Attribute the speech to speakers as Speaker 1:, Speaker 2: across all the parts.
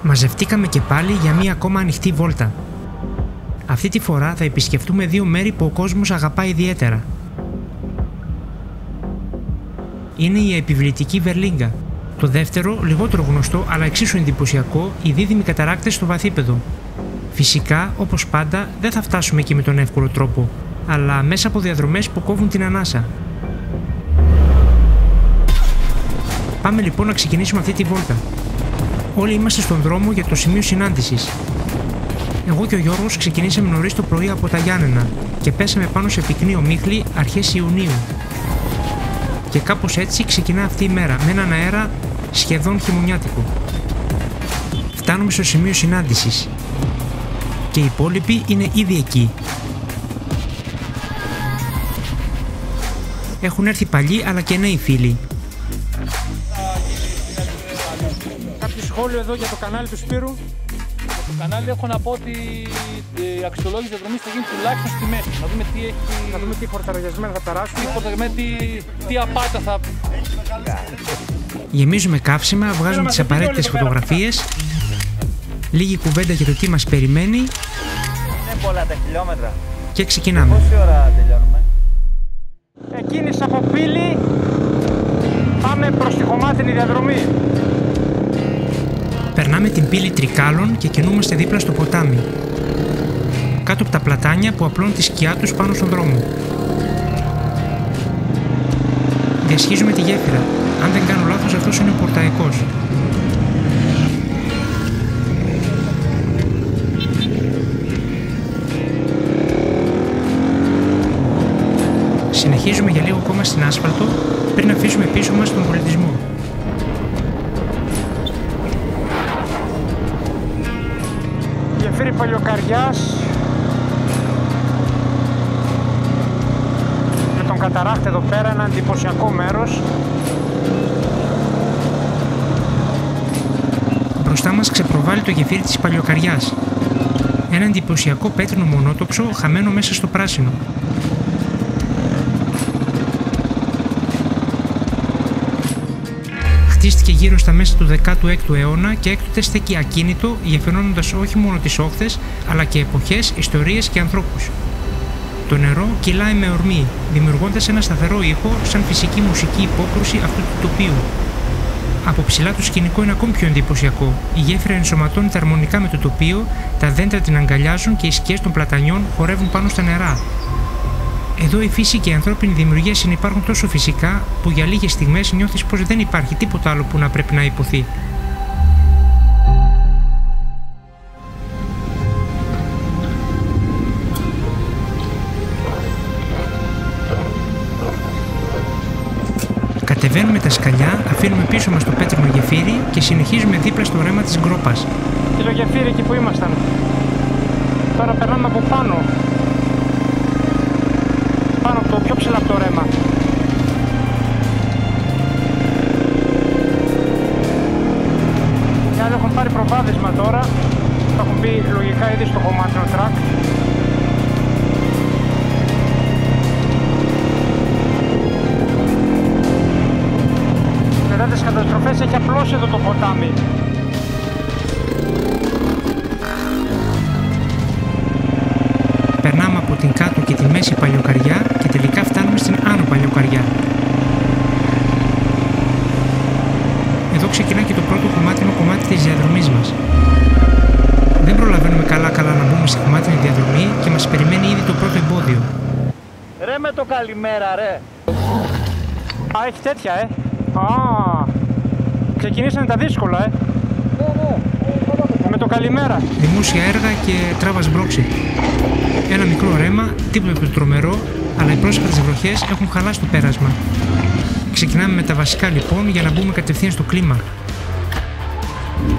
Speaker 1: Μαζευτήκαμε και πάλι για μία ακόμα ανοιχτή βόλτα. Αυτή τη φορά θα επισκεφτούμε δύο μέρη που ο κόσμος αγαπά ιδιαίτερα. Είναι η επιβλητική Βερλίγκα. Το δεύτερο, λιγότερο γνωστό αλλά εξίσου εντυπωσιακό, οι δίδυμοι καταράκτες στο βαθύπεδο. Φυσικά, όπως πάντα, δεν θα φτάσουμε εκεί με τον εύκολο τρόπο, αλλά μέσα από διαδρομές που κόβουν την ανάσα. Πάμε λοιπόν να ξεκινήσουμε αυτή τη βόλτα. Όλοι είμαστε στον δρόμο για το σημείο συνάντησης. Εγώ και ο Γιώργος ξεκινήσαμε νωρίς το πρωί από τα Γιάννενα και πέσαμε πάνω σε πυκνή ομίχλη αρχές Ιουνίου. Και κάπως έτσι ξεκινά αυτή η μέρα με έναν αέρα σχεδόν χειμωνιάτικο. Φτάνουμε στο σημείο συνάντησης και οι υπόλοιποι είναι ήδη εκεί. Έχουν έρθει παλιοί αλλά και νέοι φίλοι.
Speaker 2: Κάποιο σχόλιο εδώ για το κανάλι του Σπύρου?
Speaker 3: Για το κανάλι έχω να πω ότι η αξιολόγηση διαδρομής θα γίνει τουλάχιστον στη μέση. Να δούμε τι έχει.
Speaker 2: Να δούμε τι χορταριασμένα θα περάσουν.
Speaker 3: Τι απάτα θα.
Speaker 1: Γεμίζουμε καύσιμα, βγάζουμε τις απαραίτητες φωτογραφίες. Λίγη κουβέντα για το τι μας περιμένει.
Speaker 4: Είναι πολλά τα χιλιόμετρα.
Speaker 1: Και ξεκινάμε.
Speaker 4: Πόση ώρα τελειώνουμε?
Speaker 2: Εκκίνησα από Πύλη. Πάμε προς τη χωμάτινη διαδρομή.
Speaker 1: Περνάμε την πύλη Τρικάλων και κινούμαστε δίπλα στο ποτάμι, κάτω από τα πλατάνια που απλώνουν τη σκιά τους πάνω στον δρόμο. Διασχίζουμε τη γέφυρα. Αν δεν κάνω λάθος, αυτός είναι ο Πορταϊκός. Συνεχίζουμε για λίγο ακόμα στην άσφαλτο πριν αφήσουμε πίσω μας τον πολιτισμό.
Speaker 2: Γεφύρι Παλιοκαριάς με τον καταράκτη εδώ πέρα, ένα εντυπωσιακό μέρος.
Speaker 1: Μπροστά μας ξεπροβάλλει το γεφύρι της Παλιοκαριάς, ένα εντυπωσιακό πέτρινο μονότοξο χαμένο μέσα στο πράσινο. Χτίστηκε γύρω στα μέσα του 16ου αιώνα και έκτοτε στέκει ακίνητο, γεφυρώνοντας όχι μόνο τις όχθες, αλλά και εποχές, ιστορίες και ανθρώπους. Το νερό κυλάει με ορμή, δημιουργώντας ένα σταθερό ήχο σαν φυσική μουσική υπόκρουση αυτού του τοπίου. Από ψηλά το σκηνικό είναι ακόμη πιο εντυπωσιακό. Η γέφυρα ενσωματώνει τα αρμονικά με το τοπίο, τα δέντρα την αγκαλιάζουν και οι σκιές των πλατανιών χορεύουν πάνω στα νερά. Εδώ η φύση και η ανθρώπινη δημιουργία συνυπάρχουν τόσο φυσικά που για λίγες στιγμές νιώθεις πως δεν υπάρχει τίποτα άλλο που να πρέπει να υποθεί. Κατεβαίνουμε τα σκαλιά, αφήνουμε πίσω μας το πέτρινο γεφύρι και συνεχίζουμε δίπλα στο ρέμα της Γκρόπας.
Speaker 2: Και το γεφύρι εκεί που ήμασταν. Τώρα περνάμε από πάνω. Πάνω από το πιο ψηλά από το ρέμα. Οι άλλοι έχουν πάρει προβάδισμα τώρα. Θα έχουν μπει λογικά ήδη στο χωμάτινο τρακ. Μετά τις καταστροφές έχει απλώσει εδώ το ποτάμι.
Speaker 1: Περνάμε από την κάτω και τη μέση Παλιοκαριά και τελικά φτάνουμε στην άνω Παλιοκαριά. Εδώ ξεκινά και το πρώτο κομμάτι της διαδρομής μας. Δεν προλαβαίνουμε καλά να μπούμε στη χωμάτινη διαδρομή και μας περιμένει ήδη το πρώτο εμπόδιο.
Speaker 4: Ρε με το καλημέρα ρε.
Speaker 2: Α, έχει τέτοια ξεκινήσανε τα δύσκολα με το καλημέρα.
Speaker 1: Δημόσια έργα και τράβας μπρόξη. Ένα μικρό ρέμα, τίποτα το τρομερό, αλλά οι πρόσφατες βροχές έχουν χαλάσει το πέρασμα. Ξεκινάμε με τα βασικά λοιπόν για να μπούμε κατευθείαν στο κλίμα.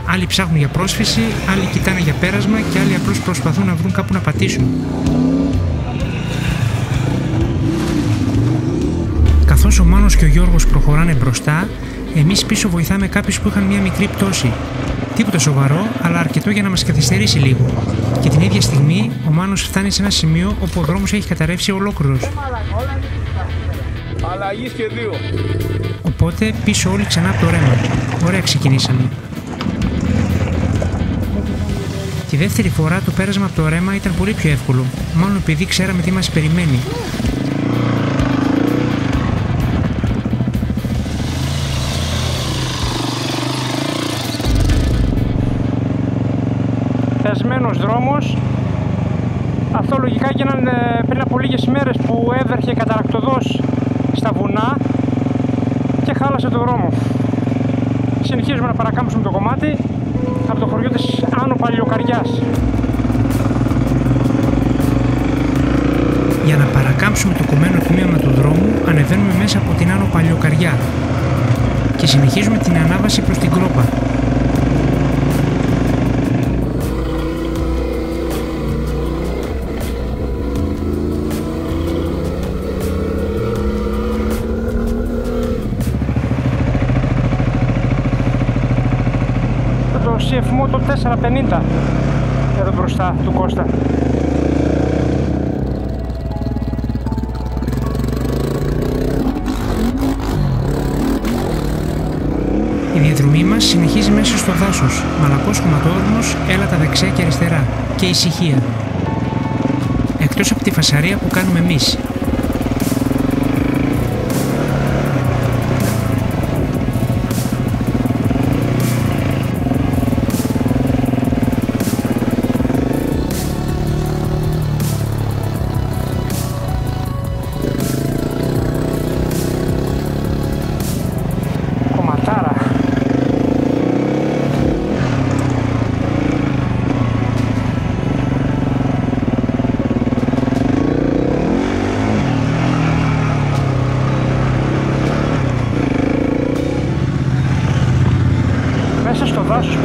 Speaker 1: Άλλοι ψάχνουν για πρόσφυση, άλλοι κοιτάνε για πέρασμα και άλλοι απλώς προσπαθούν να βρουν κάπου να πατήσουν. Καθώς ο Μάνος και ο Γιώργος προχωράνε μπροστά, εμείς πίσω βοηθάμε κάποιους που είχαν μια μικρή πτώση. Τίποτα σοβαρό, αλλά αρκετό για να μας καθυστερήσει λίγο. Και την ίδια στιγμή ο Μάνος φτάνει σε ένα σημείο όπου ο δρόμος έχει καταρρεύσει ολόκληρος.
Speaker 3: Αλλαγή σχεδίου.
Speaker 1: Οπότε πίσω όλοι ξανά από το ρέμα. Ωραία ξεκινήσαμε. Τη δεύτερη φορά το πέρασμα από το ρέμα ήταν πολύ πιο εύκολο, μάλλον επειδή ξέραμε τι μας περιμένει.
Speaker 2: Πεσμένος δρόμος. Αυτό λογικά έγιναν πριν από λίγες μέρες που έβερχε καταρακτωδώς στα βουνά και χάλασε το δρόμο. Συνεχίζουμε να παρακάμψουμε το κομμάτι από το χωριό της Άνω Παλιοκαριάς.
Speaker 1: Για να παρακάμψουμε το κομμένο τμήμα του δρόμου, ανεβαίνουμε μέσα από την Άνω Παλιοκαριά και συνεχίζουμε την ανάβαση προς την Κρόπα.
Speaker 2: CF Moto 450 εδώ μπροστά του Κώστα.
Speaker 1: Η διαδρομή μας συνεχίζει μέσα στο δάσος, μαλακός χωματόδρομος, έλατα δεξιά και αριστερά και ησυχία. Εκτός από τη φασαρία που κάνουμε εμείς.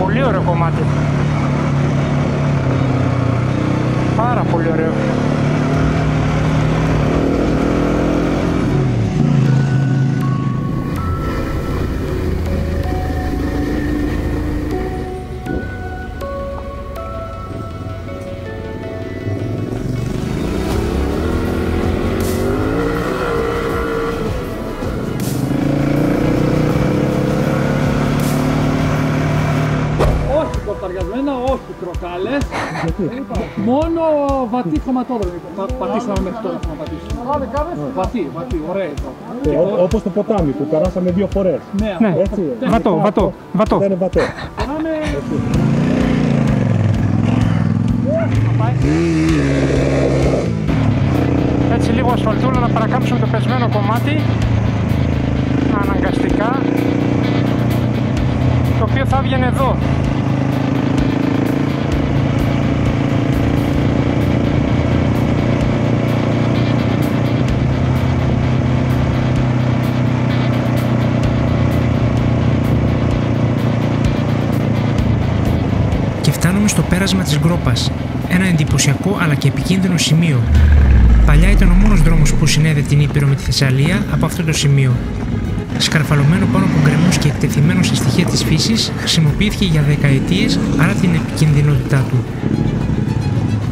Speaker 2: Πολύ ωραίο κομμάτι. Πάρα πολύ ωραίο.
Speaker 3: Όχι κροκάλες, μόνο βατή χωματόδρομη. Πατήσαμε μέχρι τώρα να πατήσουμε. Βατή, ωραία.
Speaker 5: Όπως το ποτάμι που περάσαμε 2 φορές.
Speaker 2: Ναι,
Speaker 5: έτσι.
Speaker 2: Βατό.
Speaker 5: Δεν είναι βατό.
Speaker 2: Έτσι λίγο ασφαλτούλα να παρακάμψουμε το πεσμένο κομμάτι αναγκαστικά, το οποίο θα βγαίνει εδώ.
Speaker 1: Φτάνουμε στο πέρασμα της Γκρόπας, ένα εντυπωσιακό αλλά και επικίνδυνο σημείο. Παλιά ήταν ο μόνος δρόμος που συνέδε την Ήπειρο με τη Θεσσαλία από αυτό το σημείο. Σκαρφαλωμένο πάνω από γκρεμούς και εκτεθειμένο σε στοιχεία της φύσης, χρησιμοποιήθηκε για δεκαετίες παρά την επικινδυνότητά του.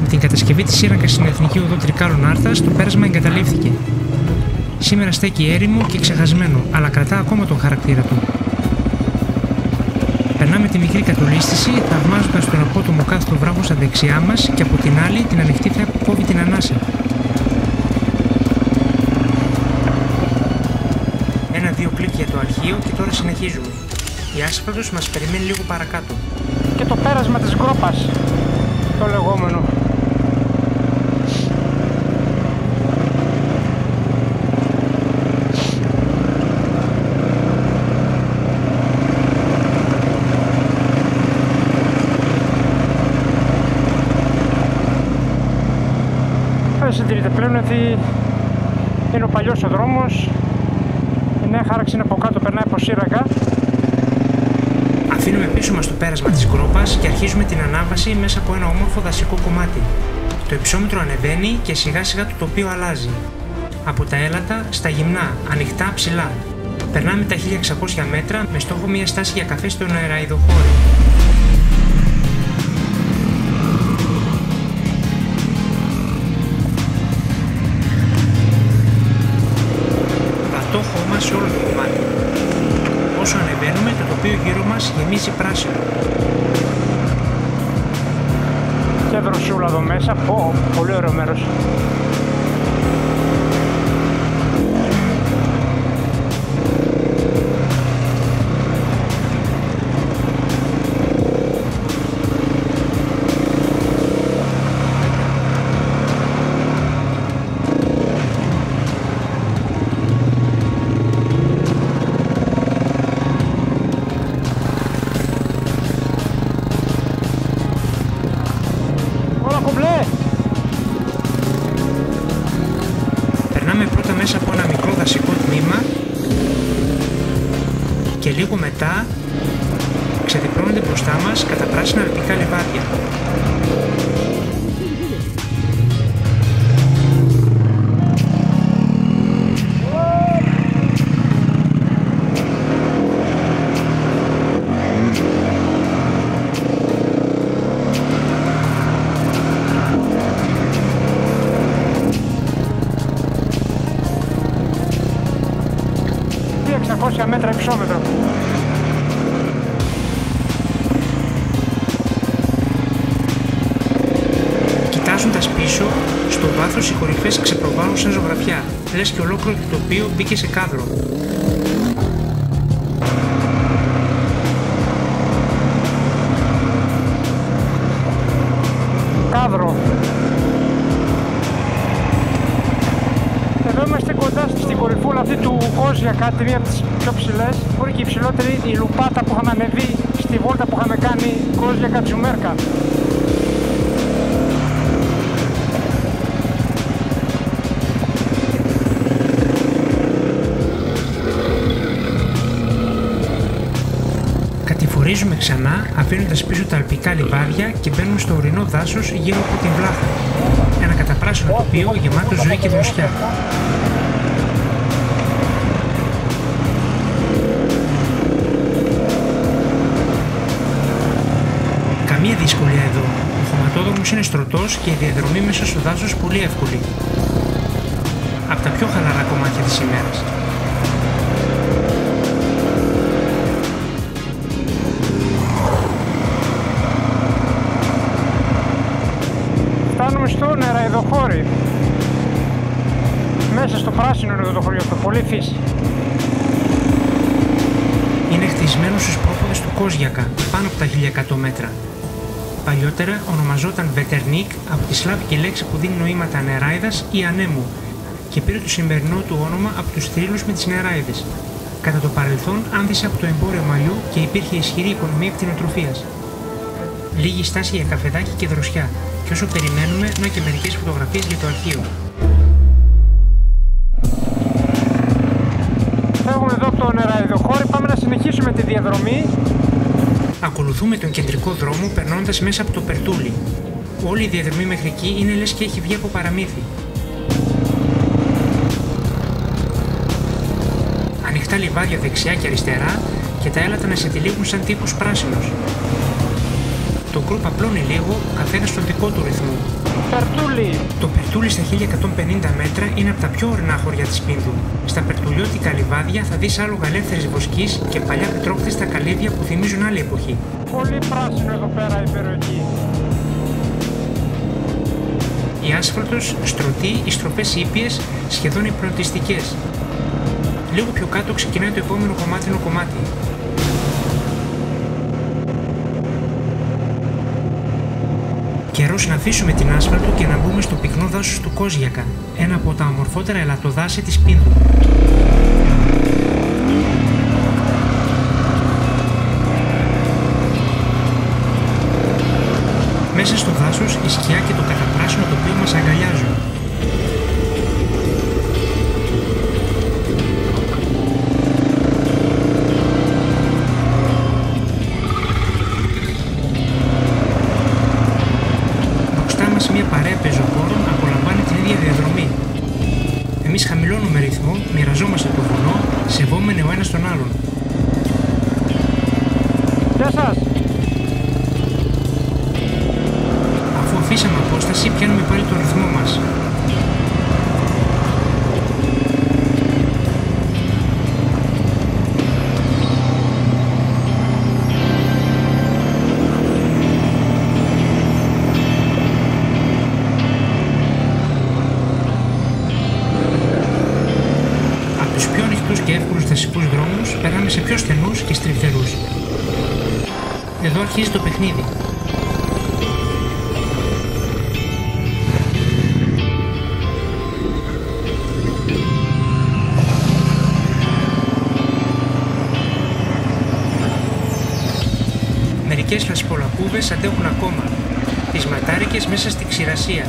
Speaker 1: Με την κατασκευή της σύραγγας στην Εθνική Οδό Τρικάλων Άρθας, το πέρασμα εγκαταλείφθηκε. Σήμερα στέκει έρημο και ξεχασμένο, αλλά κρατά ακόμα τον χαρακτήρα του. Περνάμε τη μικρή κατολίσθηση, θαυμάζοντας τον απότομο κάθετο βράχο στα δεξιά μας και από την άλλη την ανοιχτή θέα που κόβει την ανάσα. Ένα-δύο κλικ για το αρχείο και τώρα συνεχίζουμε. Η άσφαλτος μας περιμένει λίγο παρακάτω.
Speaker 2: Και το πέρασμα της Γκρόπας, το λεγόμενο. Δεν συντηρείται πλέον ότι είναι ο παλιός ο δρόμος. Η νέα χάραξη είναι από κάτω, περνάει από σύραγγα.
Speaker 1: Αφήνουμε πίσω μας το πέρασμα της Γκρόπας και αρχίζουμε την ανάβαση μέσα από ένα όμορφο δασικό κομμάτι. Το υψόμετρο ανεβαίνει και σιγά σιγά το τοπίο αλλάζει. Από τα έλατα στα γυμνά, ανοιχτά, ψηλά. Περνάμε τα 1600 μέτρα με στόχο μια στάση για καφέ στον αεραϊδοχώρη. Βατό χώμα σε όλο το κομμάτι. Όσο ανεβαίνουμε, το τοπίο γύρω μας γεμίζει πράσινο.
Speaker 2: και δροσούλα εδώ μέσα. Πολύ ωραίο μέρος.
Speaker 1: Περνάμε πρώτα μέσα από ένα μικρό δασικό τμήμα και λίγο μετά ξεδιπλώνονται μπροστά μας κατά πράσινα αλπικά λιβάδια.
Speaker 2: Μέτρα υψόμετρο.
Speaker 1: Κοιτάζοντας πίσω, στο βάθος οι κορυφές ξεπροβάλλουν σαν ζωγραφιά, λες και ολόκληρο το τοπίο μπήκε σε κάδρο.
Speaker 2: Κάδρο. Εδώ είμαστε κοντά στην κορυφούλα αυτή του Κόζιακα, μία από τις πιο ψηλές. Μπορεί και η ψηλότερη η Λουπάτα που είχαμε ανεβεί στη βόλτα που είχαμε κάνει Κόζιακα Τζουμέρκα.
Speaker 1: Κατηφορίζουμε ξανά, αφήνοντας πίσω τα αλπικά λιβάδια και μπαίνουμε στο ορεινό δάσος γύρω από την Βλάχα. Ένα καταπράσινο τοπίο γεμάτο ζωή και δροσιά. Καμία δυσκολία εδώ. Ο χωματόδρομος είναι στρωτός και η διαδρομή μέσα στο δάσος πολύ εύκολη. Από τα πιο χαλαρά κομμάτια της ημέρας.
Speaker 2: Φτάνουμε στο Νεραϊδοχώρι. Μέσα στο πράσινο είναι εδώ το χωριό αυτό, πολύ φύση.
Speaker 1: Είναι χτισμένο στους πρόποδες του Κόζιακα, πάνω από τα 1100 μέτρα. Παλιότερα ονομαζόταν Βετερνίκ από τη σλάβικη λέξη που δίνει νοήματα νεράιδας ή ανέμου και πήρε το σημερινό του όνομα από τους θρύλους με τις νεράιδες. Κατά το παρελθόν άνθησε από το εμπόριο μαλλιού και υπήρχε ισχυρή οικονομία κτηνοτροφίας. Λίγη στάση για καφεδάκι και δροσιά, και όσο περιμένουμε να και μερικές φωτογραφίες για το αρχείο.
Speaker 2: Φεύγουμε εδώ από το Νεραϊδοχώρι, πάμε να συνεχίσουμε τη διαδρομή.
Speaker 1: Ακολουθούμε τον κεντρικό δρόμο περνώντας μέσα από το Περτούλι. Όλη η διαδρομή μέχρι εκεί είναι λες και έχει βγει από παραμύθι. Ανοιχτά λιβάδια δεξιά και αριστερά και τα έλατα να σε τυλίγουν σαν τύπος πράσινος. Το γκρουπ απλώνει λίγο, καθένα στον δικό του ρυθμό.
Speaker 2: Περτούλι.
Speaker 1: Το Περτούλι στα 1150 μέτρα είναι από τα πιο ορεινά χωριά της Πίνδου. Στα περτουλιώτικα λιβάδια θα δεις άλογα ελεύθερης βοσκής και παλιά πετρόχθιστα καλύβια που θυμίζουν άλλη εποχή.
Speaker 2: Πολύ πράσινο εδώ πέρα η περιοχή.
Speaker 1: Η άσφαλτος στρωτή, οι στροφές ήπιες, σχεδόν υπνοτιστικές. Λίγο πιο κάτω ξεκινάει το επόμενο κομμάτινο κομμάτι. Καιρός να αφήσουμε την άσφαλτο και να μπούμε στο πυκνό δάσος του Κόζιακα, ένα από τα ομορφότερα ελαττοδάση της Πίνδου. Μέσα στο δάσος η σκιά και το καταπράσινο τοπίο μας αγκαλιάζουν. Μια παρέα πεζοπόρων απολαμβάνει την ίδια διαδρομή. Εμείς χαμηλώνουμε ρυθμό, μοιραζόμαστε το βουνό, σεβόμενοι ο ένας τον άλλον.
Speaker 2: Γεια σας!
Speaker 1: Αφού αφήσαμε απόσταση, πιάνουμε πάλι τον ρυθμό μας. πιο στενούς και στριφτερούς. Εδώ αρχίζει το παιχνίδι. Μερικές λασπολακκούβες αντέχουν ακόμα, τις ματάρικες μέσα στη ξηρασία.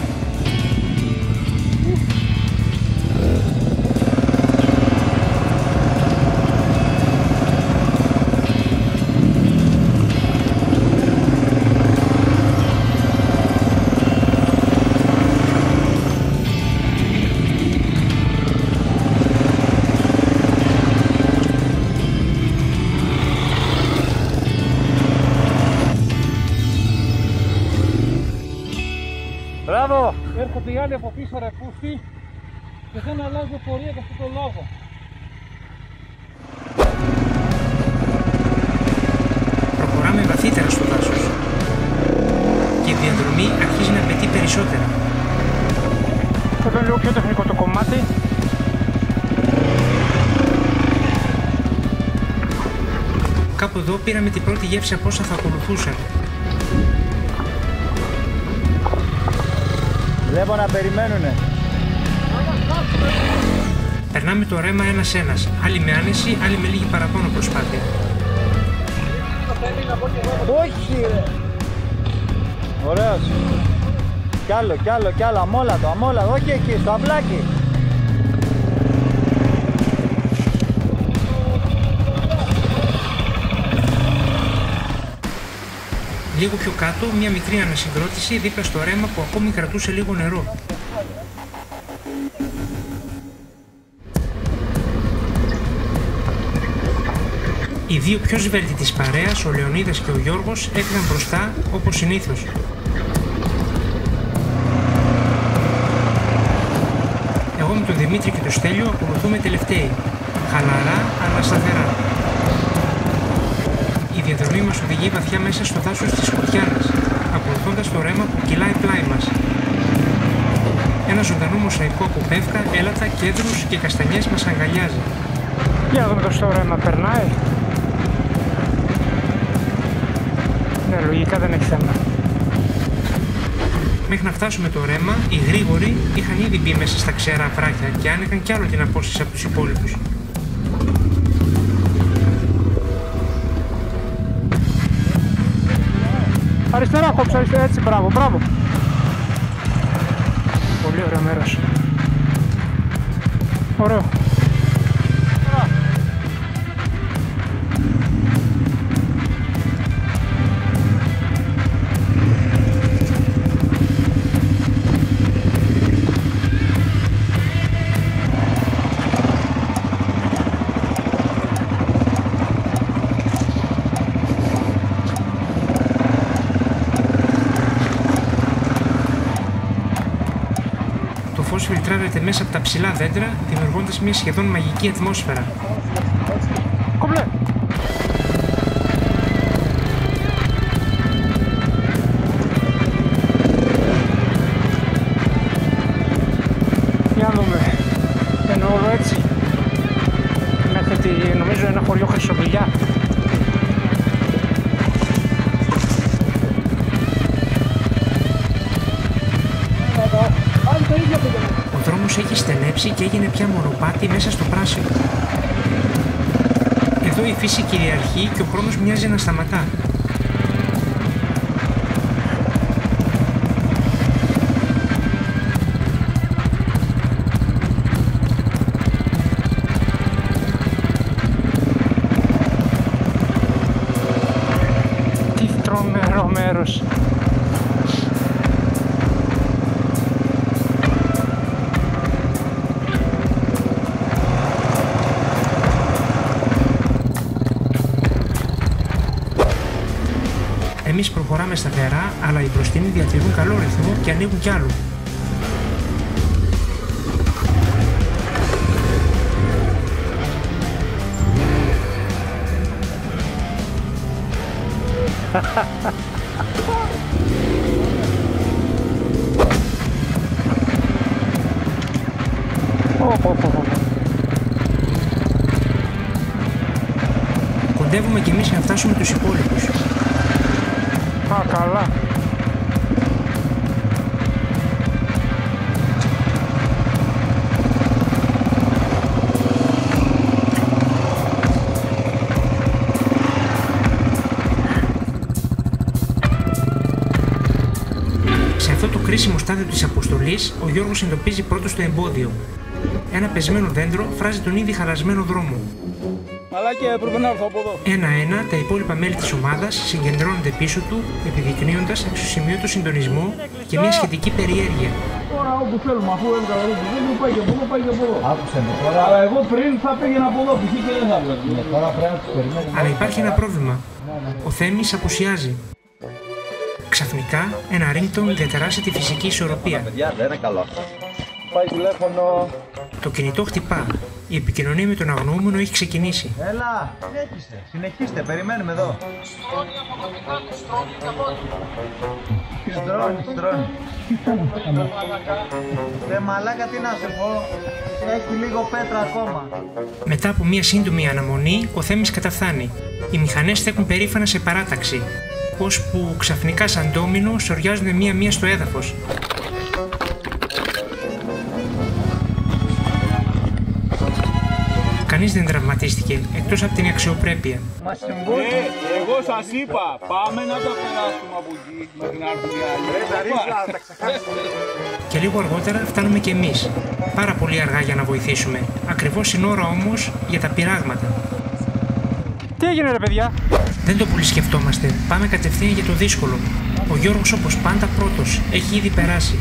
Speaker 4: Μπράβο!
Speaker 3: Έρχονται οι άλλοι από πίσω ρε πούστη και δεν αλλάζω πορεία για αυτόν τον λόγο.
Speaker 1: Προχωράμε βαθύτερα στο δάσος και η διαδρομή αρχίζει να απαιτεί περισσότερα.
Speaker 2: Εδώ λίγο πιο τεχνικό το κομμάτι.
Speaker 1: Κάπου εδώ πήραμε την πρώτη γεύση από όσα θα ακολουθούσαν.
Speaker 4: Βλέπω να περιμένουνε.
Speaker 1: Περνάμε το ρέμα ένας-ένας, άλλοι με άνεση, άλλοι με λίγη παραπάνω προσπάθεια.
Speaker 4: Όχι ρε! Ωραίος. Κι άλλο, αμόλατο, όχι εκεί, στο αυλάκι.
Speaker 1: Λίγο πιο κάτω, μια μικρή ανασυγκρότηση δίπλα στο ρέμα που ακόμη κρατούσε λίγο νερό. Οι δύο πιο σβέλτοι της παρέας, ο Λεωνίδας και ο Γιώργος, έφυγαν μπροστά όπως συνήθως. Εγώ με τον Δημήτρη και τον Στέλιο ακολουθούμε τελευταίοι, χαλαρά αλλά σταθερά. Η διαδρομή μας οδηγεί βαθιά μέσα στο δάσος της Σκοτιάνας, ακολουθώντας το ρέμα που κυλάει πλάι μας. Ένα ζωντανό μοσαϊκό από πεύκα, έλατα, κέντρους και καστανιές μας αγκαλιάζει.
Speaker 2: Για να δούμε το στο ρέμα περνάει. Ναι, λογικά δεν έχει θέμα.
Speaker 1: Μέχρι να φτάσουμε το ρέμα, οι γρήγοροι είχαν ήδη μπει μέσα στα ξερά βράχια και άνοιγαν κι άλλο την απόσταση από τους υπόλοιπους.
Speaker 2: Αριστερά κόψε, αριστερά, έτσι, μπράβο. Πολύ ωραίο μέρος. Ωραίο.
Speaker 1: Φιλτράρεται μέσα από τα ψηλά δέντρα, δημιουργώντας μια σχεδόν μαγική ατμόσφαιρα.
Speaker 2: Κομπλέ! Για να δούμε. Εννοώ όλο έτσι. Μέχρι νομίζω ένα χωριό Χρυσοβιλιά.
Speaker 1: Ο δρόμος έχει στενέψει και έγινε πια μονοπάτι μέσα στο πράσινο. Εδώ η φύση κυριαρχεί και ο χρόνος μοιάζει να σταματά.
Speaker 2: Τι τρομερό μέρος.
Speaker 1: Εμείς προχωράμε σταθερά, αλλά οι μπροστινοί διατηρούν καλό ρυθμό και ανοίγουν κι άλλο. Οδεύουμε κι εμείς να φτάσουμε τους υπόλοιπους.
Speaker 2: Α, καλά.
Speaker 1: Σε αυτό το κρίσιμο στάδιο της αποστολής, ο Γιώργος εντοπίζει πρώτος το εμπόδιο. Ένα πεσμένο δέντρο φράζει τον ήδη χαλασμένο δρόμο.
Speaker 4: Μαλάκι, έπρεπε να έρθω από εδώ.
Speaker 1: Ένα-ένα, τα υπόλοιπα μέλη της ομάδας συγκεντρώνονται πίσω του, επιδεικνύοντας αξιοσημείωτο συντονισμό και μια σχετική περιέργεια.
Speaker 3: Τώρα όπου θέλουμε, αφού έβγαλα εδώ που δεν πάει και από εδώ, πάει και από εδώ.
Speaker 4: Άκουσε με τώρα.
Speaker 3: Αλλά εγώ πριν θα πήγαινα από εδώ, π.χ. και δεν θα βγάλω.
Speaker 4: Τώρα πρέπει να τους περιμένουμε.
Speaker 1: Αλλά υπάρχει ένα πρόβλημα. Ο Θέμης απουσιάζει. Ξαφνικά, ένα ringtone διατεράσει τη φυσική ισορροπία.
Speaker 4: Παιδιά, δεν είναι καλό αυτό. Πάει τηλέφωνο.
Speaker 1: Το κινητό χτυπά. Η επικοινωνία με τον αγνοούμενο έχει ξεκινήσει.
Speaker 4: Έλα, συνεχίστε, περιμένουμε εδώ. Στρώνει. Μαλάκα, τι να σε πω, έχει λίγο πέτρα ακόμα.
Speaker 1: Μετά από μια σύντομη αναμονή, ο Θέμης καταφθάνει. Οι μηχανές στέκουν περήφανα σε παράταξη, ώσπου ξαφνικά σαν ντόμινο σοριάζουν μία-μία στο έδαφος. Κανείς δεν τραυματίστηκε, εκτός από την αξιοπρέπεια.
Speaker 3: Εγώ σας είπα, πάμε να τα περάσουμε από εκεί με την άλλη.
Speaker 1: Και λίγο αργότερα φτάνουμε κι εμείς. Πάρα πολύ αργά για να βοηθήσουμε. Ακριβώς την ώρα όμως για τα πειράγματα.
Speaker 2: Τι έγινε ρε παιδιά?
Speaker 1: Δεν το πολύ σκεφτόμαστε. Πάμε κατευθείαν για το δύσκολο. Ο Γιώργος όπως πάντα πρώτος. Έχει ήδη περάσει.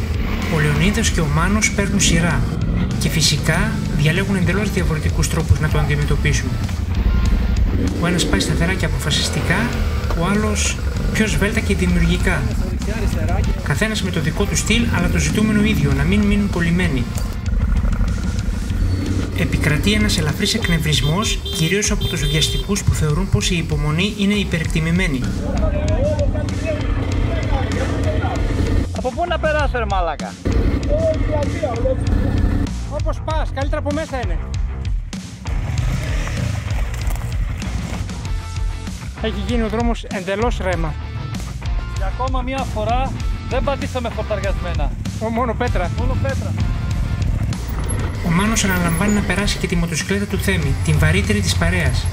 Speaker 1: Ο Λεωνίδας και ο Μάνος παίρνουν σειρά. Και φυσικά διαλέγουν εντελώς διαφορετικούς τρόπους να το αντιμετωπίσουν. Ο ένας πάει σταθερά και αποφασιστικά, ο άλλος πιο σβέλτα και δημιουργικά. Καθένας με το δικό του στυλ, αλλά το ζητούμενο ίδιο, να μην μείνουν κολλημένοι. Επικρατεί ένας ελαφρύς εκνευρισμός, κυρίως από τους βιαστικούς που θεωρούν πως η υπομονή είναι υπερεκτιμημένη.
Speaker 4: Από πού να περάσω ρε μαλάκα?
Speaker 2: Όπως πας, καλύτερα από μέσα είναι. Έχει γίνει ο δρόμος εντελώς ρέμα.
Speaker 3: Για ακόμα μια φορά δεν πατήσαμε χορταριασμένα.
Speaker 2: Μόνο πέτρα.
Speaker 3: Μόνο πέτρα.
Speaker 1: Ο Μάνος αναλαμβάνει να περάσει και τη μοτοσυκλέτα του Θέμη, την βαρύτερη της παρέας.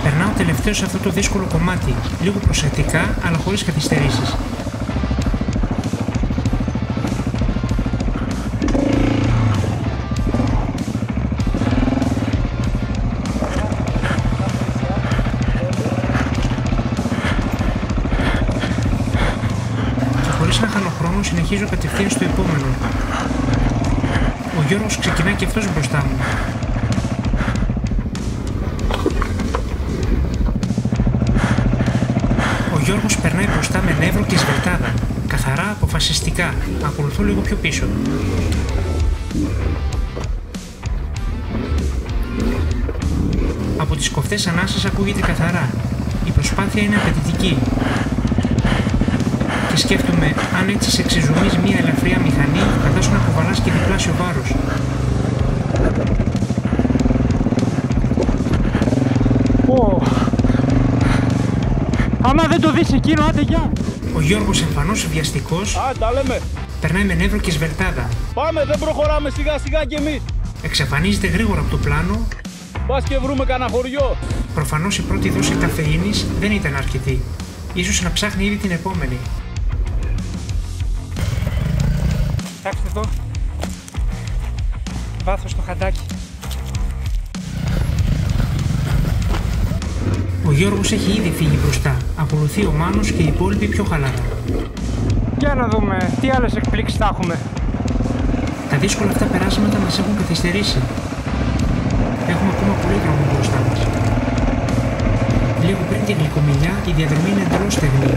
Speaker 1: Περνάω τελευταίο σε αυτό το δύσκολο κομμάτι, λίγο προσεκτικά αλλά χωρίς καθυστερήσεις. Συνεχίζω κατευθείαν στο επόμενο. Ο Γιώργος ξεκινά και αυτός μπροστά μου. Ο Γιώργος περνάει μπροστά με νεύρο και σβελτάδα. Καθαρά, αποφασιστικά. Ακολουθώ λίγο πιο πίσω. Από τις κοφτές ανάσες ακούγεται καθαρά. Η προσπάθεια είναι απαιτητική. Και σκέφτομαι αν έτσι σε ξεζουμίζει μια ελαφριά μηχανή, φαντάσου να κουβαλάς και διπλάσιο βάρος.
Speaker 2: Άμα δεν το δεις εκείνο, άντε γεια!
Speaker 1: Ο Γιώργος εμφανώς βιαστικός,
Speaker 3: Τα λέμε.
Speaker 1: περνάει με νεύρο και σβελτάδα.
Speaker 3: Πάμε, δεν προχωράμε σιγά σιγά κι εμείς.
Speaker 1: Εξαφανίζεται γρήγορα από το πλάνο.
Speaker 3: Πας και βρούμε κανένα χωριό.
Speaker 1: Προφανώς η πρώτη δόση καφεΐνης δεν ήταν αρκετή. Ίσως να ψάχνει ήδη την επόμενη.
Speaker 2: Κοιτάξτε εδώ. Βάθος στο χαντάκι.
Speaker 1: Ο Γιώργος έχει ήδη φύγει μπροστά. Ακολουθεί ο Μάνος και οι υπόλοιποι πιο χαλαρά.
Speaker 2: Για να δούμε τι άλλες εκπλήξεις θα έχουμε.
Speaker 1: Τα δύσκολα αυτά περάσματα μας έχουν καθυστερήσει. Έχουμε ακόμα πολύ δρόμο μπροστά μας. Λίγο πριν την γλυκομιλιά η διαδρομή είναι εντελώς στεγνή.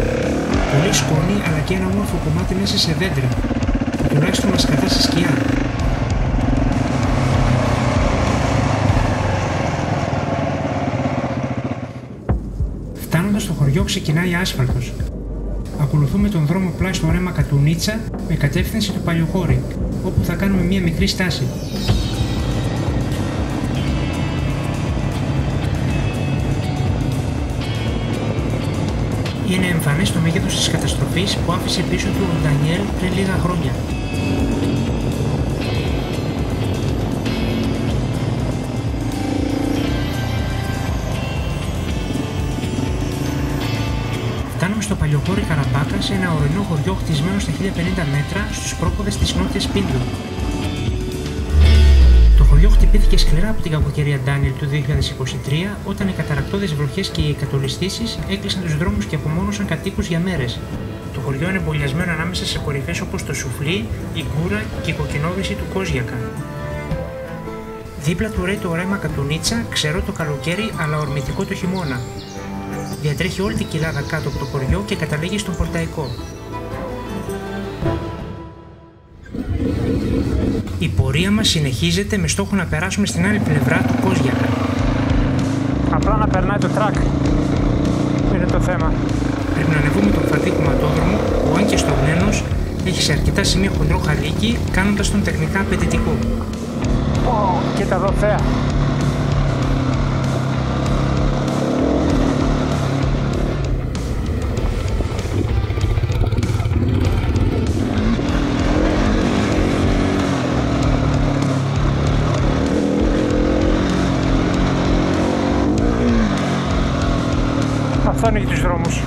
Speaker 1: Πολύ σκόνη αλλά και ένα όμορφο κομμάτι μέσα σε δέντρα. Που τουλάχιστον μας κρατά σε σκιά. Φτάνοντας στο χωριό ξεκινάει άσφαλτος. Ακολουθούμε τον δρόμο πλάι στο ρέμα Κατουνίτσα με κατεύθυνση το Παλιοχώρι, όπου θα κάνουμε μία μικρή στάση. Είναι εμφανές το μέγεθος της καταστροφής που άφησε πίσω του ο Ντανιέλ πριν λίγα χρόνια. Φτάνουμε στο Παλιοχώρι Καραμπάκα, σε ένα ορεινό χωριό χτισμένο στα 1050 μέτρα στους πρόποδες της Νότιας Πίνδου. Το χωριό χτυπήθηκε σκληρά από την κακοκαιρία Ντάνιελ του 2023, όταν οι καταρρακτώδεις βροχές και οι εκατολιστήσεις έκλεισαν τους δρόμους και απομόνωσαν κατοίκους για μέρες. Το χωριό είναι εμπολιασμένο ανάμεσα σε κορυφές όπως το Σουφλί, η Γκούρα και η κοκκινόβρηση του Κόζιακα. Δίπλα του ρέει το ρέμα Κατουνίτσα, ξερό το καλοκαίρι αλλά ορμητικό το χειμώνα. Διατρέχει όλη την κοιλάδα κάτω από το χωριό και καταλήγει στον Πορταϊκό. Η πορεία μας συνεχίζεται με στόχο να περάσουμε στην άλλη πλευρά του Κόζιακα.
Speaker 2: Απλά να περνάει το τρακ είναι το θέμα.
Speaker 1: Πρέπει να ανεβούμε τον φατή κουματόδρομο που, αν και στογμένος, έχει σε αρκετά σημεία χοντρό χαλίκι, κάνοντας τον τεχνικά απαιτητικό.
Speaker 2: Κοίτα εδώ θέα. Αυτό είναι για τους δρόμους.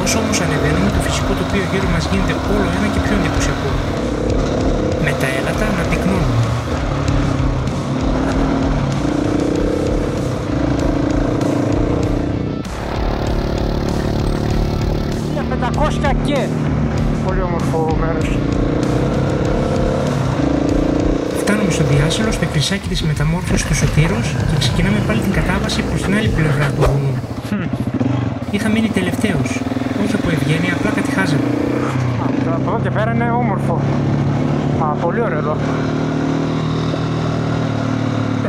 Speaker 1: Όσο όμως ανεβαίνουμε, το φυσικό τοπίο γύρω μας γίνεται όλο ένα και πιο εντυπωσιακό. Με τα έλατα να πυκνώνουν.
Speaker 2: Για 500 και πολύ όμορφο μέρος.
Speaker 1: Φτάνουμε στο διάσελο, στο εκκλησάκι της μεταμόρφωσης του Σωτήρος και ξεκινάμε πάλι την κατάβαση προς την άλλη πλευρά του βουνού. Είχα μείνει τελευταίος, όχι από ευγένεια, απλά κατηχάζαμε.
Speaker 2: Από εδώ και πέρα είναι όμορφο. Πολύ ωραίο εδώ.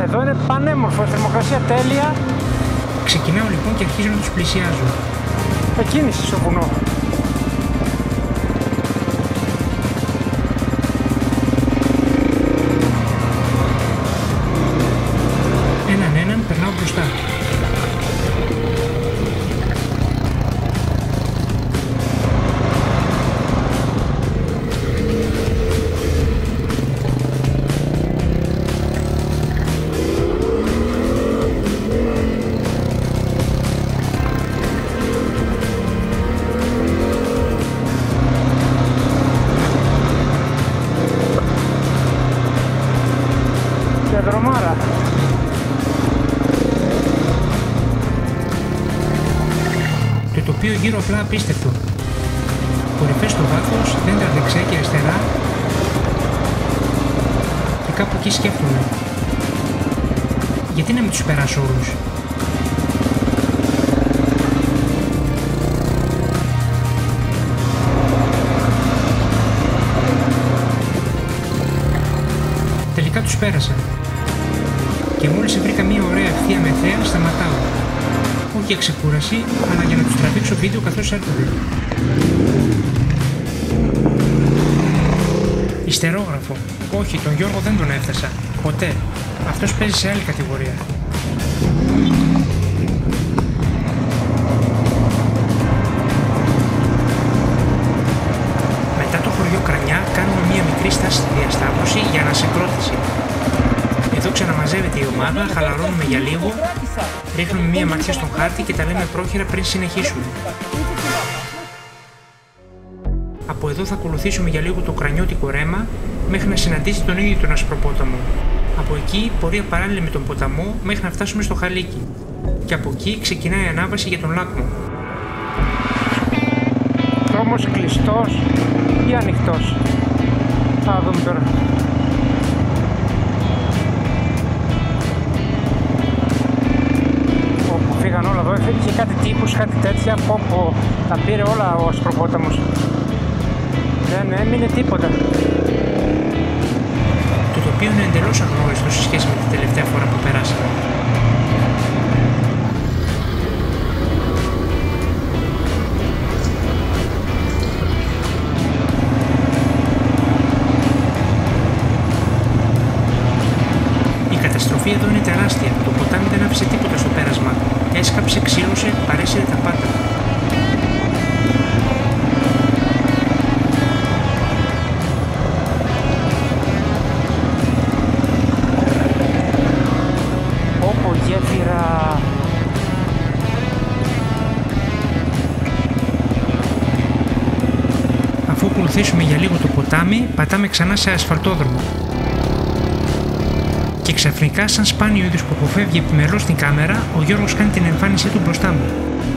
Speaker 2: Εδώ είναι πανέμορφο, η θερμοκρασία τέλεια.
Speaker 1: Ξεκινάω λοιπόν και αρχίζω να τους πλησιάζω.
Speaker 2: Εκκίνηση στο βουνό.
Speaker 1: Έναν περνάω μπροστά.
Speaker 2: Δρομάρα.
Speaker 1: Το τοπίο γύρω απλά απίστευτο. Κορυφές στο βάθος, δέντρα δεξιά και αριστερά. Και κάπου εκεί σκέφτομαι. Γιατί να μην τους περάσω όλους. Τελικά τους πέρασα. Και μόλις βρήκα μια ωραία ευθεία με θέα, σταματάω. Όχι για ξεκούραση, αλλά για να τους τραβήξω βίντεο καθώς έρχονται. Ιστερόγραφο. Όχι, τον Γιώργο δεν τον έφτασα. Ποτέ. Αυτός παίζει σε άλλη κατηγορία. Μετά το χωριό Κρανιά κάνουμε μια μικρή στάση στη διασταύρωση για ανασυγκρότηση. Εδώ ξαναμαζεύεται η ομάδα, χαλαρώνουμε για λίγο, ρίχνουμε μία ματιά στον χάρτη και τα λέμε πρόχειρα πριν συνεχίσουμε. Από εδώ θα ακολουθήσουμε για λίγο το κρανιώτικο ρέμα μέχρι να συναντήσει τον ίδιο τον Ασπροπόταμο. Από εκεί πορεία παράλληλη με τον ποταμό μέχρι να φτάσουμε στο Χαλίκι. Και από εκεί ξεκινάει η ανάβαση για τον Λάκμο.
Speaker 2: Δρόμος κλειστός ή ανοιχτός. Θα δούμε τώρα. Φύγαν όλα εδώ, είχε κάτι τύπους, κάτι τέτοια, τα πήρε όλα ο Ασπροπόταμος. Δεν έμεινε τίποτα.
Speaker 1: Το τοπίο είναι εντελώς αγνώριστο σε σχέση με την τελευταία φορά που περάσαμε. καταστροφή εδώ είναι τεράστια. Το ποτάμι δεν άφησε τίποτα στο πέρασμα. Έσκαψε, ξύλωσε, παρέσυρε τα πάντα.
Speaker 2: Όπο γέφυρα.
Speaker 1: Αφού ακολουθήσουμε για λίγο το ποτάμι, πατάμε ξανά σε ασφαλτόδρομο. Και ξαφνικά, σαν σπάνιο είδους που αποφεύγει επιμελώς στην κάμερα, ο Γιώργος κάνει την εμφάνισή του μπροστά μου.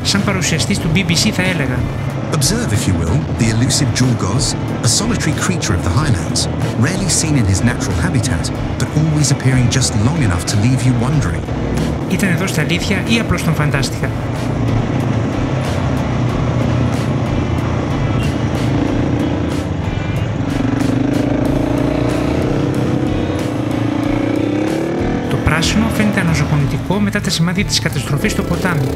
Speaker 1: Σαν παρουσιαστής του BBC θα έλεγα.
Speaker 6: Observe, if you will, the elusive Jorgos, a solitary creature of the highlands, rarely seen in his natural habitat, but always appearing just long enough to leave you wondering.
Speaker 1: Ήταν εδώ στα αλήθεια ή απλώς τον φαντάστηκα? Το πράσινο φαίνεται αναζωογονητικό μετά τα σημάδια της καταστροφής στο ποτάμι.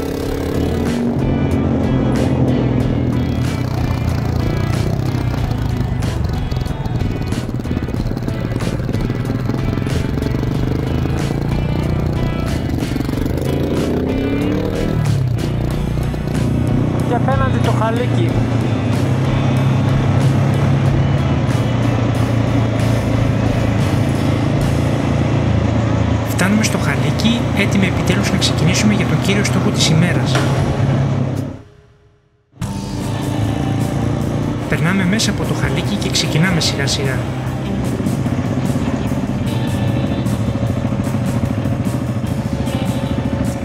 Speaker 2: Και απέναντι το Χαλίκι.
Speaker 1: Φτάνουμε στο Χαλίκι, έτοιμοι επιτέλους να ξεκινήσουμε για τον κύριο στόχο της ημέρας. Περνάμε μέσα από το Χαλίκι και ξεκινάμε σιγά σιγά.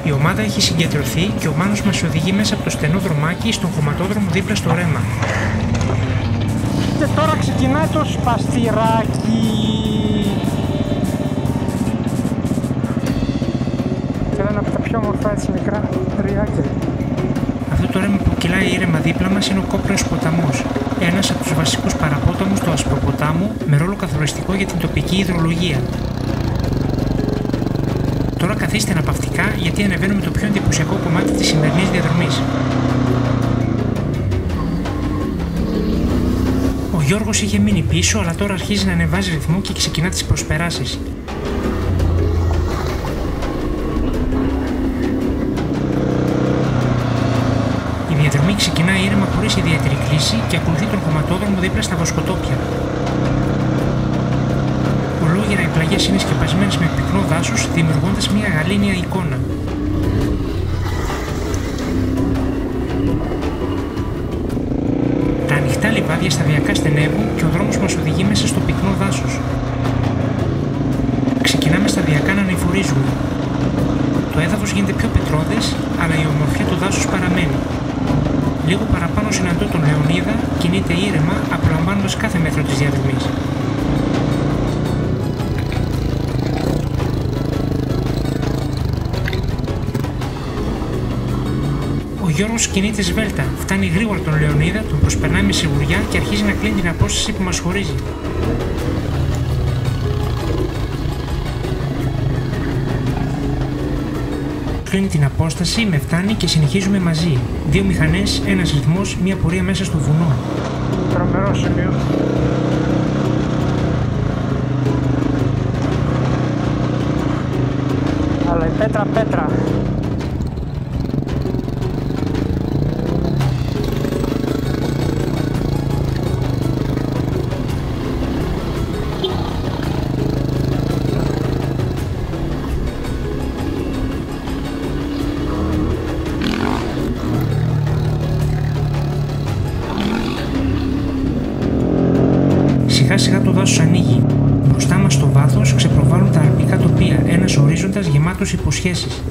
Speaker 1: Η ομάδα έχει συγκεντρωθεί και ο Μάνος μας οδηγεί μέσα από το στενό δρομάκι στον χωματόδρομο δίπλα στο ρέμα.
Speaker 2: Και τώρα ξεκινάει το σπαστιράκι. Ένα από τα πιο όμορφα έτσι μικρά ριάκια.
Speaker 1: Αυτό το ρέμα που κυλάει ήρεμα δίπλα μας είναι ο Κόπριος ποταμός, ένας από τους βασικούς παραπόταμους του Ασπροποτάμου, με ρόλο καθοριστικό για την τοπική υδρολογία. Τώρα καθίστε αναπαυτικά γιατί ανεβαίνουμε το πιο εντυπωσιακό κομμάτι της σημερινής διαδρομής. Ο Γιώργος είχε μείνει πίσω, αλλά τώρα αρχίζει να ανεβάζει ρυθμό και ξεκινά τις προσπεράσεις. Η διαδρομή ξεκινάει ήρεμα χωρίς ιδιαίτερη κλίση και ακολουθεί τον χωματόδρομο δίπλα στα βοσκοτόπια. Ολόγερα οι πλαγιές είναι σκεπασμένες με πυκνό δάσος, δημιουργώντας μια γαλήνια εικόνα. Τα ανοιχτά λιβάδια σταδιακά στενεύουν και ο δρόμος μας οδηγεί μέσα στο πυκνό δάσος. Ξεκινάμε σταδιακά να ανηφορίζουμε. Το έδαφος γίνεται πιο πετρώδες, αλλά η ομορφιά του δάσους παραμένει. Λίγο παραπάνω συναντώ τον Λεωνίδα, κινείται ήρεμα, απολαμβάνοντας κάθε μέτρο της διαδρομής. Ο Γιώργος κινείται σβέλτα, φτάνει γρήγορα τον Λεωνίδα, τον προσπερνάει με σιγουριά και αρχίζει να κλείνει την απόσταση που μας χωρίζει. Κλείνει την απόσταση, με φτάνει και συνεχίζουμε μαζί. Δύο μηχανές, ένας ρυθμός, μια πορεία μέσα στο βουνό.
Speaker 2: Τρομερό σημείο. Αλλά η πέτρα.
Speaker 1: Σιγά σιγά το δάσος ανοίγει. Μπροστά μας στο βάθος ξεπροβάλλουν τα αλπικά τοπία, ένας ορίζοντας γεμάτος υποσχέσεις.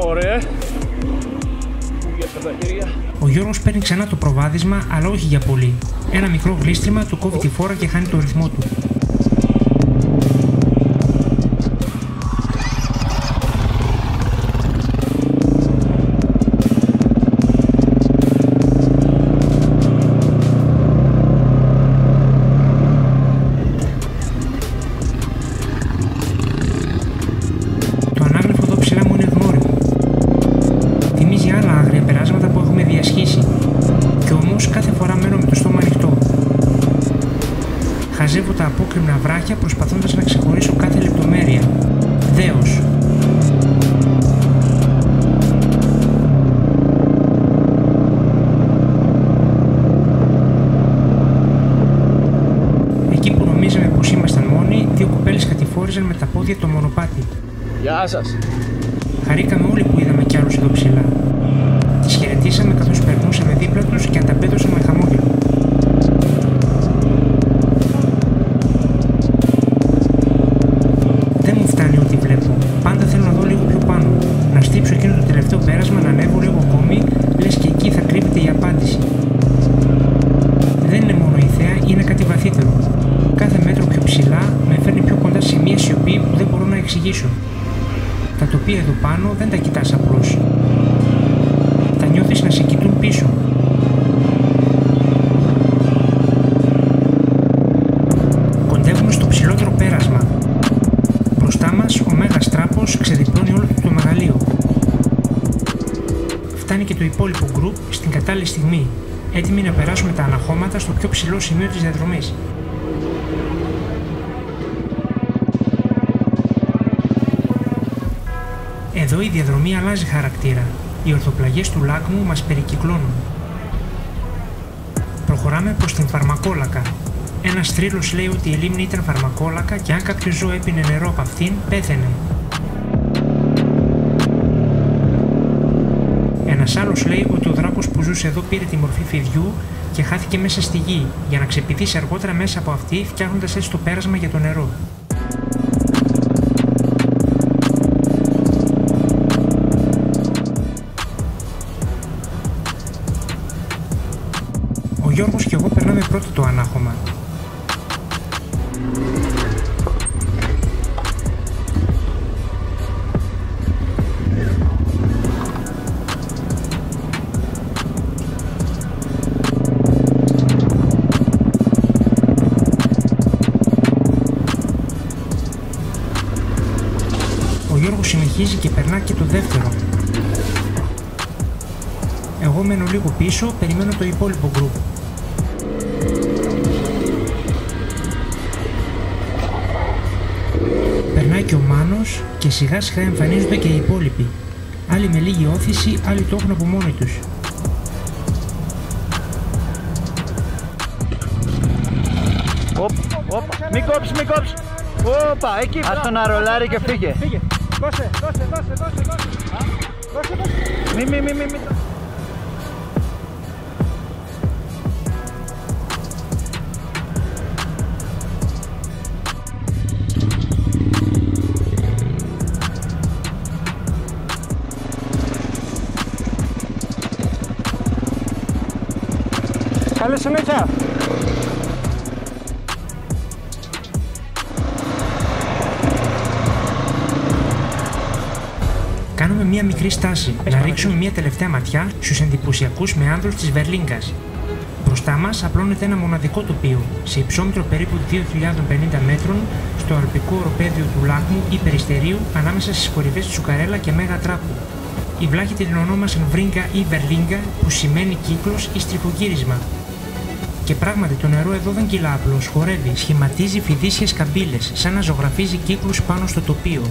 Speaker 3: Ωραία.
Speaker 1: Ο Γιώργος παίρνει ξανά το προβάδισμα, αλλά όχι για πολύ. Ένα μικρό γλίστριμα του κόβει τη φόρα και χάνει το ρυθμό του. Το ανάγλυφο εδώ ψηλά μου είναι γνώριμο. απόκρημνα βράχια προσπαθώντας να ξεχωρίσω κάθε λεπτομέρεια. Δέος. Εκεί που νομίζαμε πως ήμασταν μόνοι, δύο κοπέλες κατηφόριζαν με τα πόδια το μονοπάτι.
Speaker 7: Γεια σας.
Speaker 1: Χαρήκαμε όλοι που είδαμε κι άλλους εδώ ψηλά. Τις χαιρετήσαμε καθώς περνούσαμε δίπλα τους και ανταπέδωσαν με χαμόγελο. Δεν μου φτάνει ό,τι βλέπω. Πάντα θέλω να δω λίγο πιο πάνω. Να στύψω εκείνο το τελευταίο πέρασμα, να ανέβω λίγο ακόμη, λες και εκεί θα κρύβεται η απάντηση. Δεν είναι μόνο η θέα, είναι κάτι βαθύτερο. Κάθε μέτρο πιο ψηλά με φέρνει πιο κοντά σε μια σιωπή που δεν μπορώ να εξηγήσω. Τα τοπία εδώ πάνω δεν τα κοιτάς απλώς. Τα νιώθεις να σε κοιτούν πίσω. Κοντεύουμε στο ψηλότερο πέρασμα. Μπροστά μας ο Μέγας Τράπος ξεδιπλώνει όλο το μεγαλείο. Φτάνει και το υπόλοιπο γκρουπ στην κατάλληλη στιγμή, έτοιμοι να περάσουμε τα αναχώματα στο πιο ψηλό σημείο της διαδρομής. Εδώ η διαδρομή αλλάζει χαρακτήρα. Οι ορθοπλαγιές του Λάκμου μας περικυκλώνουν. Προχωράμε προς την Φαρμακόλακα. Ένας θρύλος λέει ότι η λίμνη ήταν φαρμακόλακα και αν κάποιο ζώο έπινε νερό από αυτήν, πέθαινε. Ένας άλλος λέει ότι ο δράκος που ζούσε εδώ πήρε τη μορφή φιδιού και χάθηκε μέσα στη γη, για να ξεπηδήσει αργότερα μέσα από αυτή, φτιάχνοντας έτσι το πέρασμα για το νερό. Ο Γιώργος και εγώ περνάμε πρώτο το ανάχωμα. Ο Γιώργος συνεχίζει και περνά και το δεύτερο. Εγώ μένω λίγο πίσω, περιμένω το υπόλοιπο γκρουπ. Περνάει και ο Μάνος και σιγά σιγά εμφανίζονται και οι υπόλοιποι. Άλλοι με λίγη όθηση, άλλοι το έχουν από μόνοι τους.
Speaker 7: Μην κόψεις, μην κόψεις. Όπα, εκεί. Ας τον αρολάρει και φύγε.
Speaker 4: Φύγε. Δώσε.
Speaker 7: Μη.
Speaker 2: Καλή συνέχεια.
Speaker 1: Κάνουμε μία μικρή στάση, να ρίξουμε μία τελευταία ματιά στους εντυπωσιακούς μεάνδρους της Βερλίνγκας. Μπροστά μας απλώνεται ένα μοναδικό τοπίο, σε υψόμετρο περίπου 2.050 μέτρων, στο αλπικό οροπέδιο του Λάκμου ή Περιστερίου, ανάμεσα στις κορυφές του Τσουκαρέλα και Μέγα Τράπου. Οι βλάχοι την ονόμασαν Βρίγκα ή Βερλίνγκα, που σημαίνει κύκλος ή στριφογύρισμα. Και πράγματι το νερό εδώ δεν κυλά απλώς, χορεύει, σχηματίζει φιδίσιες καμπύλες, σαν να ζωγραφίζει κύκλους πάνω στο τοπίο.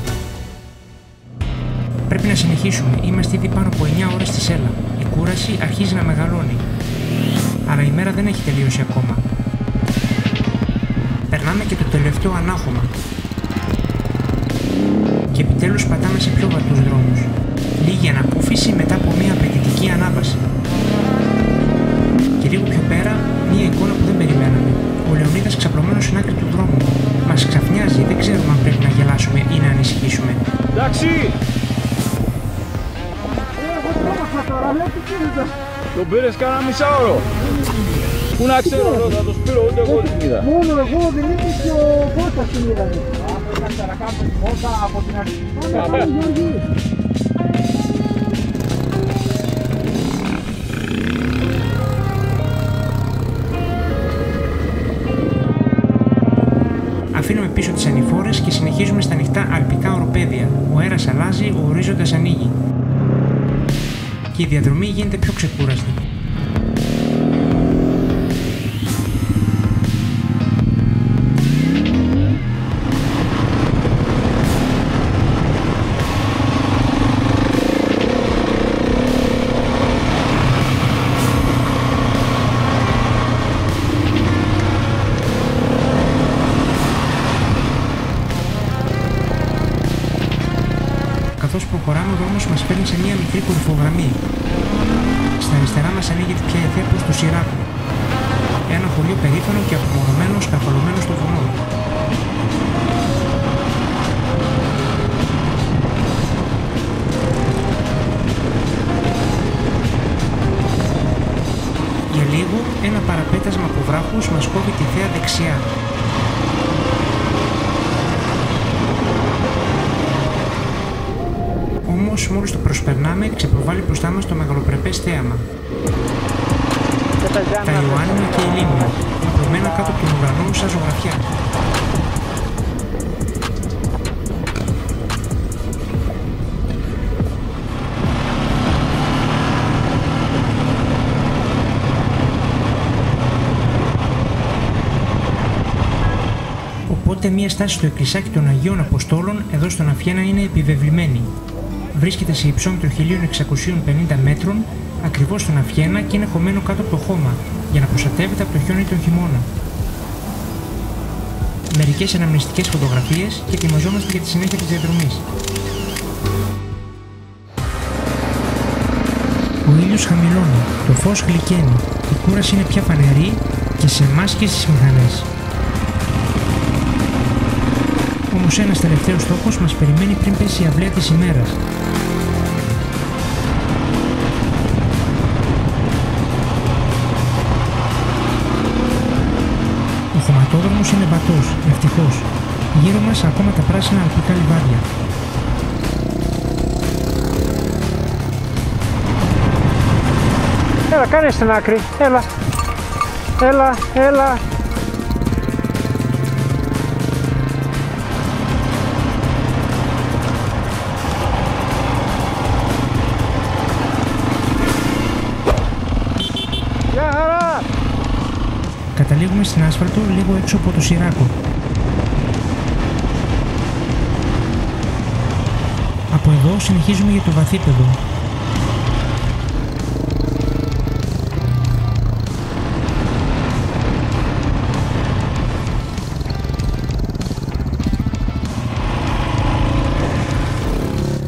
Speaker 1: Πρέπει να συνεχίσουμε, είμαστε ήδη πάνω από 9 ώρες στη σέλα. Η κούραση αρχίζει να μεγαλώνει. Αλλά η μέρα δεν έχει τελειώσει ακόμα. Περνάμε και το τελευταίο ανάχωμα. Και επιτέλους πατάμε σε πιο βατούς δρόμους. Λίγη ανακούφιση μετά από μια απαιτητική ανάβαση. Και λίγο πιο πέρα, μια εικόνα που δεν περιμέναμε. Ο Λεωνίδας ξαπλωμένος στην άκρη του δρόμου. Μας ξαφνιάζει, δεν ξέρουμε αν πρέπει να γελάσουμε ή να ανησυχήσουμε.
Speaker 7: Εντάξει! Τον πήρες κάνα μισάωρο. Πού να ξέρω εδώ, θα το σπείρω, ούτε εγώ την είδα.
Speaker 4: Μόνο εγώ δεν είμαι και ο Κώστας την είδαμε. Κάτσε να κάνουμε τη φώτα από την αρχή.
Speaker 1: Αφήνουμε πίσω τις ανηφόρες και συνεχίζουμε στα ανοιχτά αλπικά οροπέδια. Ο αέρας αλλάζει, ο ορίζοντας ανοίγει. Και η διαδρομή γίνεται πιο ξεκούραστη. καθώς προχωράμε, ο δρόμος μας φέρνει σε μια μικρή κορυφογραμμή. Στα αριστερά μας ανοίγεται πια η θέα προς το Σιράκο. Ένα χωριό περήφανο και απομονωμένο σκαρφαλωμένο στο βουνό. Για λίγο, ένα παραπέτασμα από βράχους μας κόβει τη θέα δεξιά. Όμως, μόλις το προσπερνάμε, ξεπροβάλλει μπροστά μας το μεγαλοπρεπές θέαμα. Τα Ιωάννινα και η Λίμνη, απλωμένα κάτω από τον ουρανό σαν ζωγραφιά. Οπότε μία στάση στο εκκλησάκι των Αγίων Αποστόλων εδώ στον Αφιένα είναι επιβεβλημένη. Βρίσκεται σε υψόμετρο 1650 μέτρων, ακριβώς στον Αφιένα και είναι χωμένο κάτω από το χώμα, για να προστατεύεται από το χιόνι τον χειμώνα. Μερικές αναμνηστικές φωτογραφίες και ετοιμαζόμαστε για τη συνέχεια της διαδρομής. Ο ήλιος χαμηλώνει, το φως γλυκαίνει, η κούραση είναι πια φανερή και σε εμάς και στις μηχανές. Όμως ένας τελευταίος στόχος μας περιμένει πριν πέσει η αυλαία της ημέρας. Ο χωματόδρομος είναι βατός, ευτυχώς. Γύρω μας ακόμα τα πράσινα αλπικά λιβάδια.
Speaker 2: Έλα, κάνε στην άκρη. Έλα. Έλα, έλα.
Speaker 1: Καταλήγουμε στην άσφαλτο λίγο έξω από το Σιράκο. Από εδώ συνεχίζουμε για το βαθύπεδο.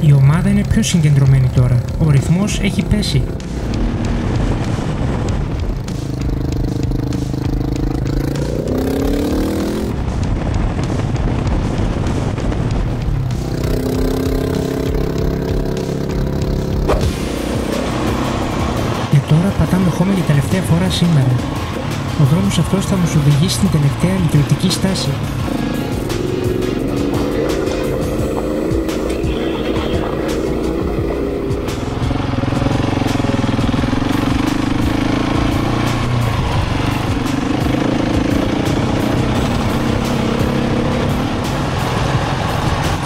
Speaker 1: Η ομάδα είναι πιο συγκεντρωμένη τώρα. Ο ρυθμός έχει πέσει. Πατάμε χώμα για τελευταία φορά σήμερα. Ο δρόμος αυτός θα μας οδηγήσει στην τελευταία λιτρωτική στάση.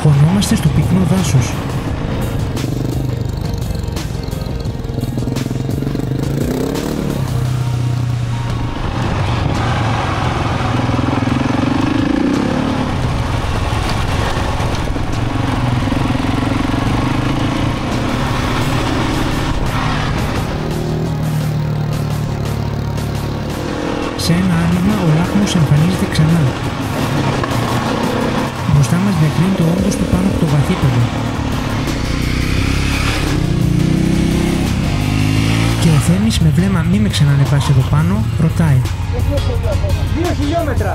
Speaker 1: Χωνόμαστε στο πυκνό δάσος. Σε ένα άνοιγμα ο λάκμος εμφανίζεται ξανά. Μπροστά μας διακρίνει το όγκος του πάνω από το βαθύπεδο. Και ο Θέμης με βλέμμα «Μη με ξανανεβάσει εδώ πάνω» ρωτάει.
Speaker 2: 2 χιλιόμετρα.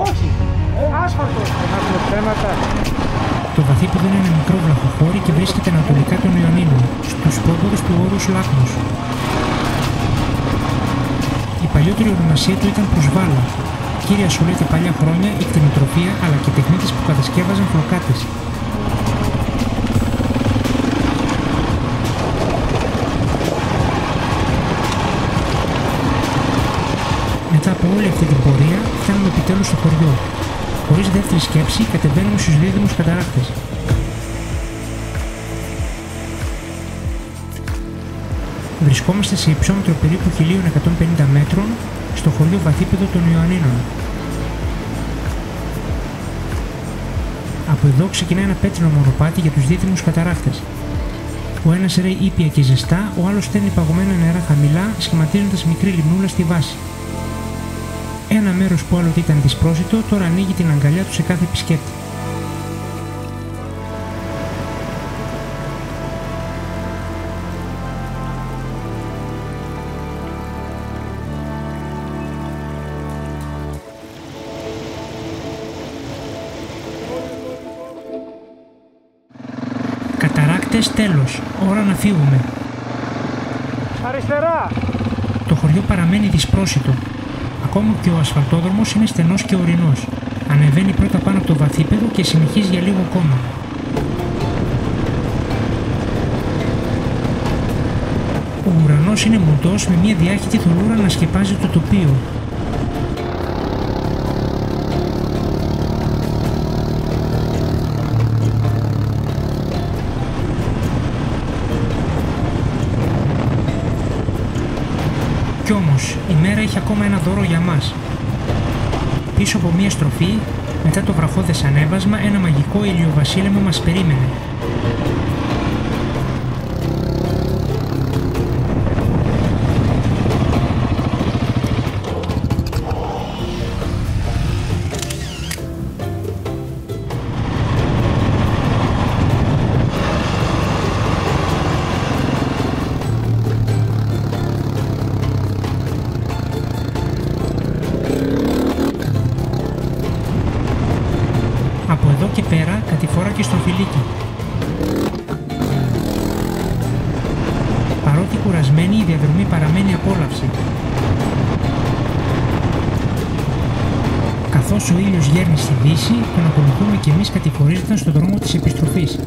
Speaker 2: Όχι. Άσφαλτο. Έχουμε θέματα.
Speaker 1: Το βαθύπεδο είναι ένα μικρό βλαχοχώρι και βρίσκεται ανατολικά των Ιωνίνων, στους πρόποδους του όρους Λάκμους. Η παλιότερη ονομασία του ήταν Προσβάλλα. Κύρια σχολεία τα παλιά χρόνια, η κτηνοτροφία αλλά και τεχνίτες που κατασκεύαζαν φλοκάτες. Μετά από όλη αυτή την πορεία, φτάνουμε επιτέλους στο χωριό. Χωρίς δεύτερη σκέψη, κατεβαίνουμε στους δίδυμους καταρράκτες. Βρισκόμαστε σε υψόμετρο περίπου 1150 μέτρων στο χωριό Βαθύπεδο των Ιωαννίνων. Από εδώ ξεκινά ένα πέτρινο μονοπάτι για τους δίδυμους καταρράκτες. Ο ένας ρέει ήπια και ζεστά, ο άλλος στέλνει παγωμένα νερά χαμηλά, σχηματίζοντας μικρή λιμνούλα στη βάση. Ένα μέρος που άλλοτε ήταν δυσπρόσιτο, τώρα ανοίγει την αγκαλιά του σε κάθε επισκέπτη. Ακτές τέλος, ώρα να φύγουμε.
Speaker 2: Αριστερά!
Speaker 1: Το χωριό παραμένει δυσπρόσιτο. Ακόμα και ο ασφαλτόδρομος είναι στενός και ορεινός. Ανεβαίνει πρώτα πάνω από το βαθύπεδο και συνεχίζει για λίγο ακόμα. Ο ουρανός είναι μουντός με μια διάχυτη θολούρα να σκεπάζει το τοπίο. Κι όμως, η μέρα έχει ακόμα ένα δώρο για μας. Πίσω από μια στροφή, μετά το βραχώδες ανέβασμα, ένα μαγικό ηλιοβασίλεμο μας περίμενε. Από εδώ και πέρα κατηφορά και στο φιλίκι. Παρότι κουρασμένη, η διαδρομή παραμένει απόλαυση. Καθώς ο ήλιος γέρνει στη δύση, τον ακολουθούμε κι εμείς κατηφορίζοντας στον δρόμο της επιστροφής.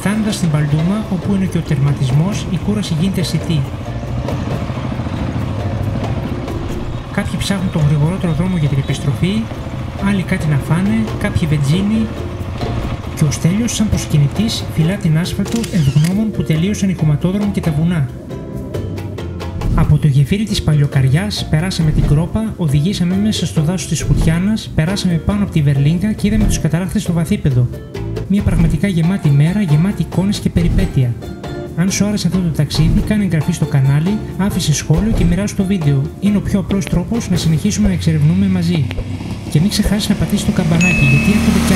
Speaker 1: Φτάνοντας στην Παλτούμα, όπου είναι και ο τερματισμός, η κούραση γίνεται αισθητή. Κάποιοι ψάχνουν τον γρηγορότερο δρόμο για την επιστροφή, άλλοι κάτι να φάνε, κάποιοι βενζίνη, και ο Στέλιος, σαν προσκυνητής, φυλά την άσφαλτο ευγνώμων που τελείωσαν οι κομματόδρομοι και τα βουνά. Από το γεφύρι της Παλιοκαριάς περάσαμε την Κρόπα, οδηγήσαμε μέσα στο δάσος της Σκουτιάνας, περάσαμε πάνω από τη Βερλίγκα και είδαμε τους καταράχτες στο βαθύπεδο. Μια πραγματικά γεμάτη μέρα, γεμάτη εικόνες και περιπέτεια. Αν σου άρεσε αυτό το ταξίδι, κάνε εγγραφή στο κανάλι, άφησε σχόλιο και μοιράσου το βίντεο. Είναι ο πιο απλός τρόπος να συνεχίσουμε να εξερευνούμε μαζί. Και μην ξεχάσεις να πατήσεις το καμπανάκι, γιατί έρχονται κι